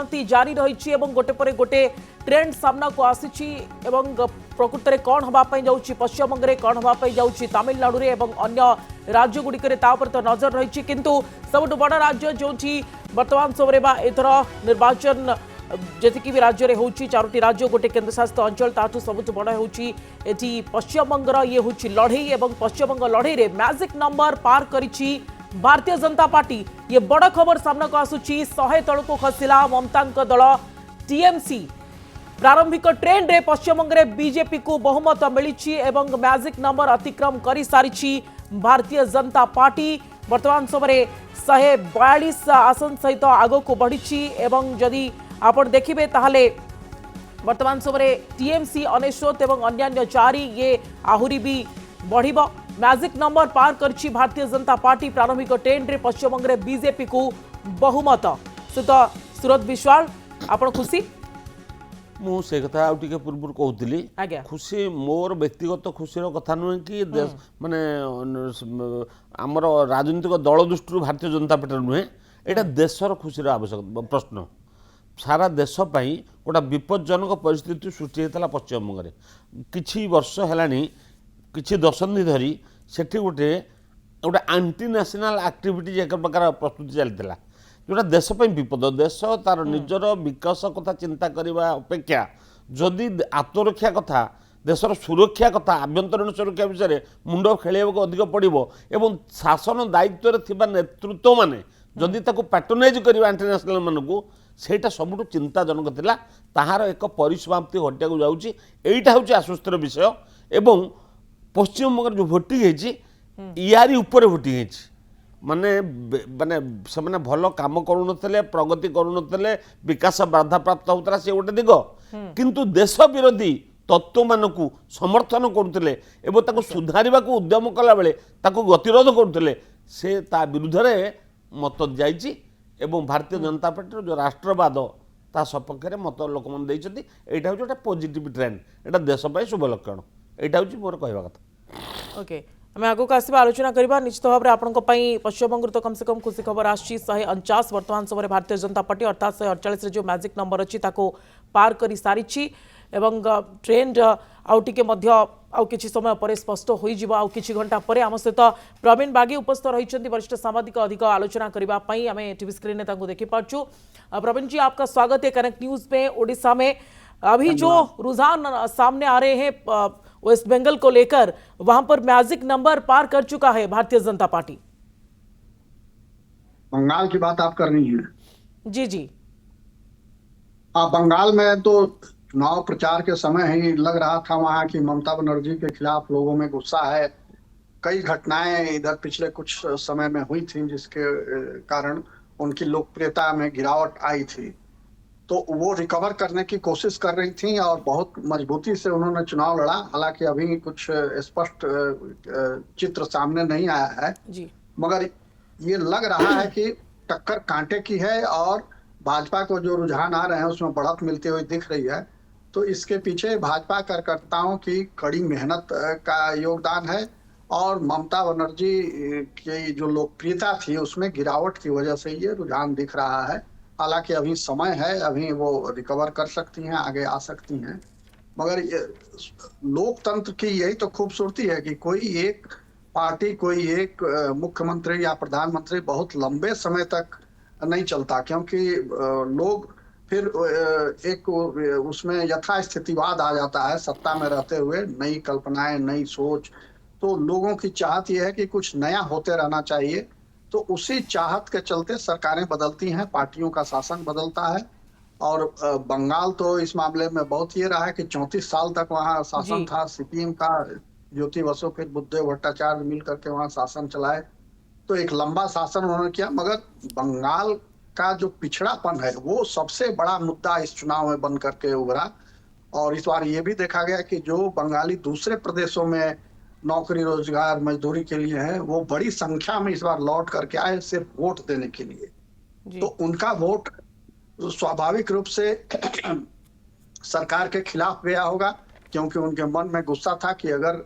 गणति जारी रही गोटे पर गोटे ट्रेंड सामना को आसी प्रकृत में कौन होगापी जाऊँगी पश्चिमबंग में कौन होगापी जाऊँगी तमिलनाडु में अन्य राज्य गुड़िक तो नजर रही किंतु सबुठ बड़ राज्य जो वर्तमान समय एथर निर्वाचन जी भी राज्य में होची चारोटी राज्य गोटे केन्द्रशासित अंचल ताठू सबुठ बड़ होची पश्चिमबंगर ये हूँ लड़ई और पश्चिमबंग लड़ई रे मैजिक नंबर पार करिछि भारतीय जनता पार्टी। ये बड़ खबर सामना को आसुची 100 तल को खसिला ममता दल टीएमसी प्रारंभिक ट्रेंड रे पश्चिमबंग रे बीजेपी को बहुमत मिली एवं मैजिक नंबर अतिक्रम कर सारी भारतीय जनता पार्टी वर्तमान समय 142 आसन सहित आग को बढ़ी एवं जदि आपण देखिबे ताहले वर्तमान समय टीएमसी 99 एवं अन्य 4 ये आहुरी भी बढ़िबो मैजिक नंबर पार करछि भारतीय जनता पार्टी प्रारंभिक ट्रेंड रे पश्चिमबंग रे बीजेपी को बहुमत सहित सुरत विश्वाल आपण खुशी मु से कथा आउ टिके पूर्व कहूली खुशी मोर व्यक्तिगत खुशीर कथा नुहे कि माने आमर राजनीतिक दल दृष्टि भारतीय जनता पार्टी नुहे एटा देशर खुशीर आवश्यक प्रश्न सारा देश पाई गोटा विपज्जनक परिस्थिति सृष्टि होता पश्चिमबंग में किछि वर्ष है किछि दशंधि धरी सेठी गोटे गोटे आंटी नेशनल एक्टिविटी एक प्रकार प्रस्तुति चलता जोटा देश विपद देश तार निजर विकास कथा चिंता करने अपेक्षा जदि आत्मरक्षा कथा देशर सुरक्षा कथा आभ्यंतरीण सुरक्षा विषय मुंड खेलवाक अधिक पड़ो एवं शासन दायित्व थिबा नेतृत्व माने जदि ताको पैट्रोनाइज करवा इंटरनेशनल मानकू सेटा सबुठ चिंताजनक थिला ताहार एक परिसमाप्ति घटिया जाउची एइटा होची आश्वस्तर विषय एवं पश्चिमबंग जो भोटिंग होती यारी ऊपर भोटिंग होती माने माने से भल कम करुनथले प्रगति करुनथले विकास बाधा प्राप्त होता से गोटे दिग किंतु देश विरोधी तत्व मानकू समर्थन करुले एवं ताको सुधारिबा को उद्यम कला बेले ताको गतिरोध करुले से ता विरुद्ध रे मत जाइछि एवं भारतीय जनता पार्टी जो राष्ट्रवाद ता सपक्ष में मत लोक मन देइछथि एटा हो जोटा पॉजिटिव ट्रेंड एटा देश पय शुभ लक्षण एटा हो मोर कहवा कथा। ओके आम आगो आसवा आलोचना करवा निश्चित भाव में आपण पश्चिमबंग तो कम से कम खुशी खबर आसी 149 वर्तमान समय भारतीय जनता पार्टी अर्थात 148 जो मैजिक नंबर अच्छी पार कर सारी एवं ट्रेंड आउ किछि समय पर स्पष्ट हो आउ किछि घंटा पर आम सहित प्रवीण बागी उपस्थित रही वरिष्ठ सांबादिक अधिक आलोचना करने आम टीवी स्क्रीन में देखी पार्चु। प्रवीण जी आपका स्वागत है कनेक्ट न्यूज में। ओडिशा में अभी जो रुझान सामने आ रहे हैं वेस्ट बंगाल को लेकर वहां पर मैजिक नंबर पार कर चुका है भारतीय जनता पार्टी। बंगाल की बात आप कर रही हैं? जी जी बंगाल में तो चुनाव प्रचार के समय ही लग रहा था वहां की ममता बनर्जी के खिलाफ लोगों में गुस्सा है। कई घटनाएं इधर पिछले कुछ समय में हुई थी जिसके कारण उनकी लोकप्रियता में गिरावट आई थी, तो वो रिकवर करने की कोशिश कर रही थी और बहुत मजबूती से उन्होंने चुनाव लड़ा। हालांकि अभी कुछ स्पष्ट चित्र सामने नहीं आया है जी, मगर ये लग रहा है कि टक्कर कांटे की है और भाजपा को जो रुझान आ रहे हैं उसमें बढ़त मिलती हुई दिख रही है। तो इसके पीछे भाजपा कार्यकर्ताओं की कड़ी मेहनत का योगदान है और ममता बनर्जी की जो लोकप्रियता थी उसमें गिरावट की वजह से ये रुझान दिख रहा है। हालांकि अभी समय है, अभी वो रिकवर कर सकती हैं, आगे आ सकती हैं। मगर लोकतंत्र की यही तो खूबसूरती है कि कोई एक पार्टी, कोई एक मुख्यमंत्री या प्रधानमंत्री बहुत लंबे समय तक नहीं चलता, क्योंकि लोग फिर एक उसमें यथास्थितिवाद आ जाता है। सत्ता में रहते हुए नई कल्पनाएं, नई सोच, तो लोगों की चाहत यह है कि कुछ नया होते रहना चाहिए। तो उसी चाहत के चलते सरकारें बदलती हैं, पार्टियों का शासन बदलता है। और बंगाल तो इस मामले में बहुत ये रहा है कि 34 साल तक वहाँ शासन था सीपीएम का। ज्योति बसु फिर बुद्धदेव भट्टाचार्य मिल करके वहाँ शासन चलाए, तो एक लंबा शासन उन्होंने किया। मगर बंगाल का जो पिछड़ापन है वो सबसे बड़ा मुद्दा इस चुनाव में बन करके उभरा। और इस बार ये भी देखा गया कि जो बंगाली दूसरे प्रदेशों में नौकरी, रोजगार, मजदूरी के लिए है, वो बड़ी संख्या में इस बार लौट करके आए सिर्फ वोट देने के लिए। तो उनका वोट स्वाभाविक रूप से सरकार के खिलाफ गया होगा, क्योंकि उनके मन में गुस्सा था कि अगर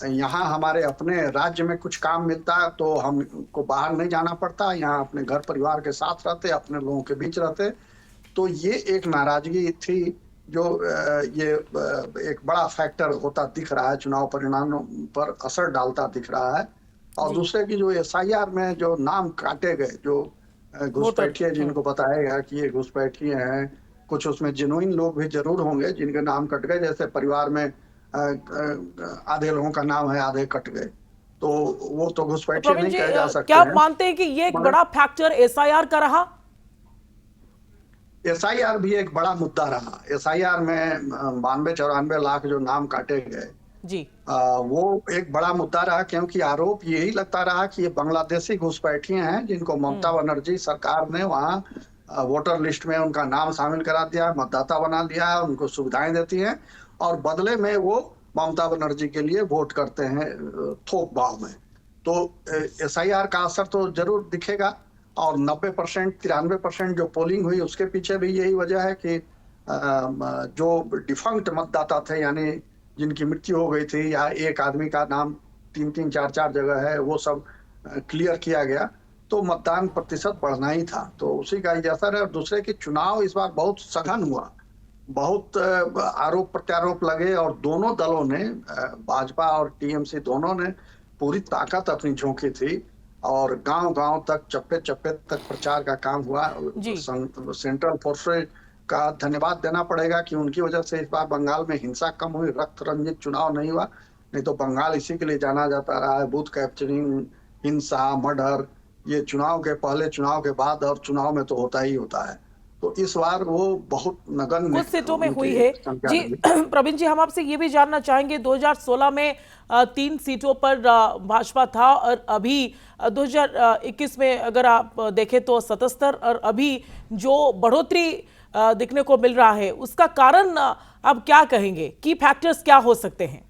यहाँ हमारे अपने राज्य में कुछ काम मिलता तो हमको बाहर नहीं जाना पड़ता, यहाँ अपने घर परिवार के साथ रहते, अपने लोगों के बीच रहते। तो ये एक नाराजगी थी जो ये एक बड़ा फैक्टर होता दिख रहा है, चुनाव परिणामों पर असर डालता दिख रहा है। और जी। दूसरे की जो एसआईआर में जो नाम काटे गए, जो वोटर। घुसपैठिए जिनको बताया गया कि ये घुसपैठिए हैं, कुछ उसमें जेन्युइन लोग भी जरूर होंगे जिनके नाम कट गए, जैसे परिवार में आधे लोगों का नाम है, आधे कट गए, तो वो तो तो घुसपैठिए प्रवीण नहीं जी, कहे जा सकते क्या आप हैं। मानते हैं कि ये एक मगर बड़ा फैक्टर एसआईआर का रहा? एसआईआर भी एक बड़ा मुद्दा रहा। एसआईआर में 92-94 लाख जो नाम काटे गए, जी। वो एक बड़ा मुद्दा रहा, क्योंकि आरोप यही लगता रहा कि ये बांग्लादेशी घुसपैठिए हैं जिनको ममता बनर्जी सरकार ने वहाँ वोटर लिस्ट में उनका नाम शामिल करा दिया, मतदाता बना दिया, उनको सुविधाएं देती हैं और बदले में वो ममता बनर्जी के लिए वोट करते हैं थोक भाव में। तो एसआईआर का असर तो जरूर दिखेगा। और 90% 93% जो पोलिंग हुई उसके पीछे भी यही वजह है कि जो डिफंक्ट मतदाता थे, यानी जिनकी मृत्यु हो गई थी या एक आदमी का नाम 3-3 4-4 जगह है, वो सब क्लियर किया गया, तो मतदान प्रतिशत बढ़ना ही था। तो उसी का ही असर है। और दूसरे की चुनाव इस बार बहुत सघन हुआ, बहुत आरोप प्रत्यारोप लगे और दोनों दलों ने, भाजपा और टीएमसी दोनों ने पूरी ताकत अपनी झोंकी थी और गांव-गांव तक, चप्पे-चप्पे तक प्रचार का काम हुआ। जी। सेंट्रल फोर्सेज का धन्यवाद देना पड़ेगा कि उनकी वजह से इस बार बंगाल में हिंसा कम हुई, रक्त रंजित चुनाव नहीं हुआ। नहीं तो बंगाल इसी के लिए जाना जाता रहा है, बूथ कैप्चरिंग, हिंसा, मर्डर, ये चुनाव के पहले, चुनाव के बाद और चुनाव में तो होता ही होता है। तो इस बार वो बहुत नगण्य कुछ सीटों में हुई उनकी है। संख्या जी। रही। प्रवीण जी, हम आपसे ये भी जानना चाहेंगे, 2016 में 3 सीटों पर भाजपा था और अभी 2021 में अगर आप देखें तो 77, और अभी जो बढ़ोतरी दिखने को मिल रहा है उसका कारण आप क्या कहेंगे? की फैक्टर्स क्या हो सकते हैं?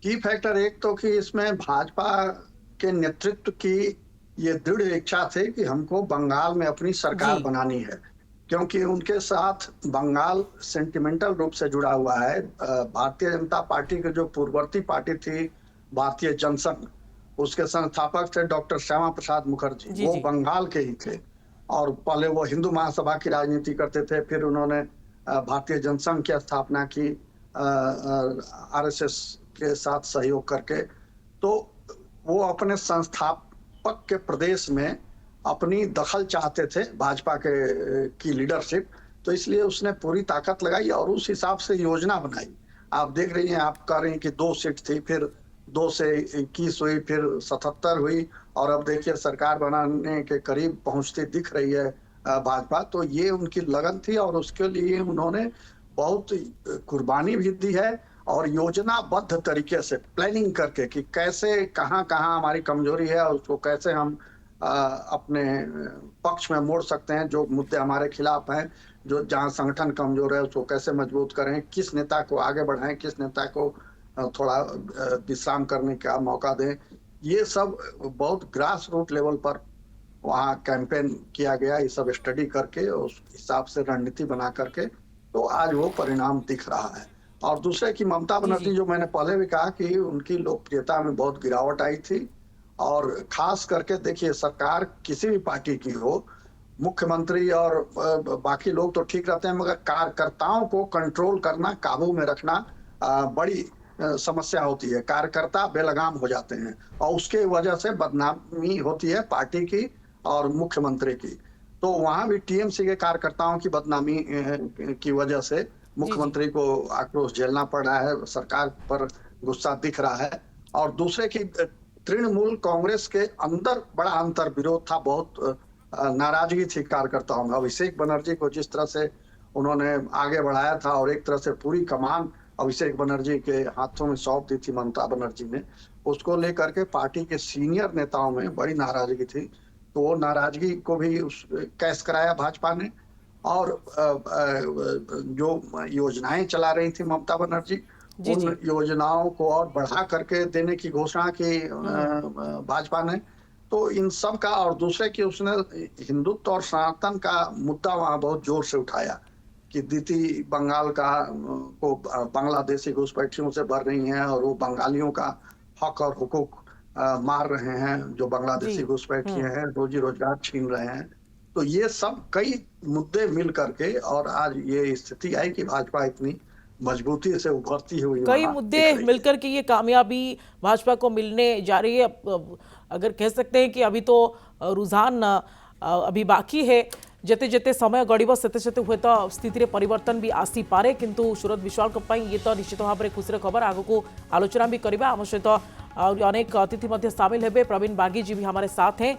की फैक्टर एक तो कि इसमें भाजपा के नेतृत्व की ये दृढ़ इच्छा थी कि हमको बंगाल में अपनी सरकार जी। बनानी है, क्योंकि उनके साथ बंगाल सेंटिमेंटल रूप से जुड़ा हुआ है। भारतीय जनता पार्टी की जो पूर्ववर्ती पार्टी थी, भारतीय जनसंघ, उसके संस्थापक थे डॉक्टर श्यामा प्रसाद मुखर्जी, जी। वो जी। बंगाल के ही थे। और पहले वो हिंदू महासभा की राजनीति करते थे, फिर उन्होंने भारतीय जनसंघ की स्थापना की आरएसएस के साथ सहयोग करके। तो वो अपने संस्थापक के प्रदेश में अपनी दखल चाहते थे भाजपा के की लीडरशिप, तो इसलिए उसने पूरी ताकत लगाई और उस हिसाब से योजना बनाई। आप देख रही हैं, आप कह रही हैं कि 2 सीट थी, फिर 2 से 21 हुई, फिर 77 हुई और अब देखिए सरकार बनाने के करीब पहुंचती दिख रही है भाजपा। तो ये उनकी लगन थी और उसके लिए उन्होंने बहुत कुर्बानी भी दी है और योजनाबद्ध तरीके से प्लानिंग करके कि कैसे कहाँ-कहाँ हमारी कमजोरी है और उसको कैसे हम अपने पक्ष में मोड़ सकते हैं, जो मुद्दे हमारे खिलाफ हैं, जो जहाँ संगठन कमजोर है उसको कैसे मजबूत करें, किस नेता को आगे बढ़ाएं, किस नेता को थोड़ा विश्राम करने का मौका दें। ये सब बहुत ग्रास रूट लेवल पर वहाँ कैंपेन किया गया, ये सब स्टडी करके उस हिसाब से रणनीति बना करके, तो आज वो परिणाम दिख रहा है। और दूसरे की ममता बनर्जी, जो मैंने पहले भी कहा कि उनकी लोकप्रियता में बहुत गिरावट आई थी। और खास करके देखिए, सरकार किसी भी पार्टी की हो, मुख्यमंत्री और बाकी लोग तो ठीक रहते हैं, मगर कार्यकर्ताओं को कंट्रोल करना, काबू में रखना बड़ी समस्या होती है। कार्यकर्ता बेलगाम हो जाते हैं और उसके वजह से बदनामी होती है पार्टी की और मुख्यमंत्री की। तो वहां भी टीएमसी के कार्यकर्ताओं की बदनामी की वजह से मुख्यमंत्री को आक्रोश झेलना पड़ रहा है, सरकार पर गुस्सा दिख रहा है। और दूसरे की तृणमूल कांग्रेस के अंदर बड़ा अंतर विरोध था, बहुत नाराजगी थी कार्यकर्ताओं में। अभिषेक बनर्जी को जिस तरह से उन्होंने आगे बढ़ाया था और एक तरह से पूरी कमान अभिषेक बनर्जी के हाथों में सौंप दी थी ममता बनर्जी ने, उसको लेकर के पार्टी के सीनियर नेताओं में बड़ी नाराजगी थी। तो वो नाराजगी को भी कैश कराया भाजपा ने। और जो योजनाएं चला रही थी ममता बनर्जी, उन योजनाओं को और बढ़ा करके देने की घोषणा की भाजपा ने। तो इन सब का, और दूसरे की उसने हिंदुत्व और सनातन का मुद्दा वहां बहुत जोर से उठाया कि दीदी बंगाल का को बांग्लादेशी घुसपैठियों से भर रही हैं और वो बंगालियों का हक और हुकूक मार रहे हैं, जो बांग्लादेशी घुसपैठिए हैं, रोजी रोजगार छीन रहे हैं। तो ये सब कई मुद्दे मिल करके और आज ये स्थिति आई कि भाजपा इतनी मजबूती से उभरती हुई कई वहां मुद्दे दिख रही है। मिलकर के ये कामयाबी भाजपा को मिलने जा रही है। अगर कह सकते हैं कि अभी तो रुझान अभी बाकी है, जेते जेते समय गड़ब सेते सेते हुए तो स्थिति रे परिवर्तन भी आसी पारे, किंतु सुरत विश्वाल को पई ये तो निश्चित भाव में खुशी खबर। आगो को आलोचना भी करबा। आम सहित अनेक अतिथि मध्य शामिल हेबे। प्रवीण बागी जी भी हमारे साथ हैं।